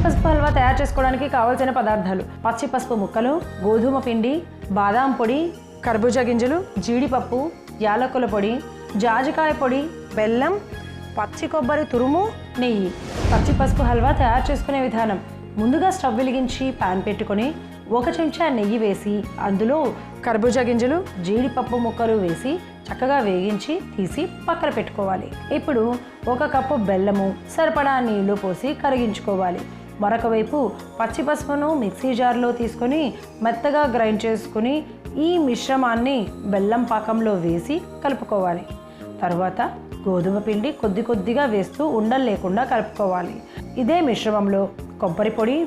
పసుపు హల్వా తయారు చేసుకోవడానికి కావాల్సిన పదార్థాలు: పచ్చి పసుపు ముక్కలు, గోధుమ పిండి, బాదాం పొడి, కర్బూజా గింజలు, జీడిపప్పు, యాలకుల పొడి, జాజికాయ పొడి, బెల్లం, పచ్చి కొబ్బరి తురుము, నెయ్యి. పచ్చి పసుపు హల్వా తయారు చేసుకునే విధానం: ముందుగా స్టవ్ వెలిగించి పాన్ పెట్టుకొని 1 చెంచా నెయ్యి వేసి అందులో కర్బూజా గింజలు, జీడిపప్పు ముక్కలు వేసి చక్కగా వేగించి తీసి పక్కన పెట్టుకోవాలి. ఇప్పుడు 1 కప్పు బెల్లము, సరిపడా నీళ్లు పోసి కరిగించుకోవాలి. మరొక వైపు పచ్చి పసుపును మిక్సీ జార్లో తీసుకొని మెత్తగా గ్రైండ్ చేసుకుని ఈ మిశ్రమాన్ని బెల్లం పాకంలో వేసి కలుపుకోవాలి. తర్వాత గోధుమ పిండి కొద్ది కొద్దిగా వేస్తూ ఉండలు లేకుండా కలుపుకోవాలి. ఇదే మిశ్రమంలో కొబ్బరి పొడి,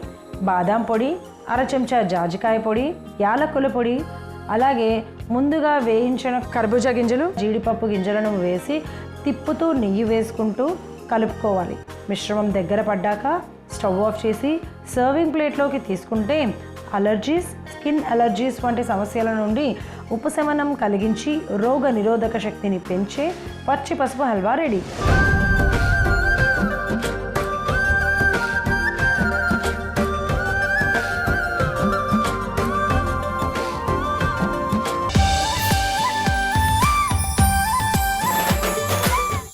బాదాం పొడి, 1/2 చెంచా జాజికాయ పొడి, యాలకుల పొడి, అలాగే ముందుగా వేయించిన కర్బూజా గింజలు, జీడిపప్పు గింజలను వేసి తిప్పుతూ నెయ్యి వేసుకుంటూ కలుపుకోవాలి. మిశ్రమం దగ్గర పడ్డాక స్టవ్ ఆఫ్ చేసి సర్వింగ్ ప్లేట్లోకి తీసుకుంటే అలర్జీస్, స్కిన్ అలర్జీస్ వంటి సమస్యల నుండి ఉపశమనం కలిగించి రోగ నిరోధక శక్తిని పెంచే పచ్చి పసుపు హల్వా రెడీ.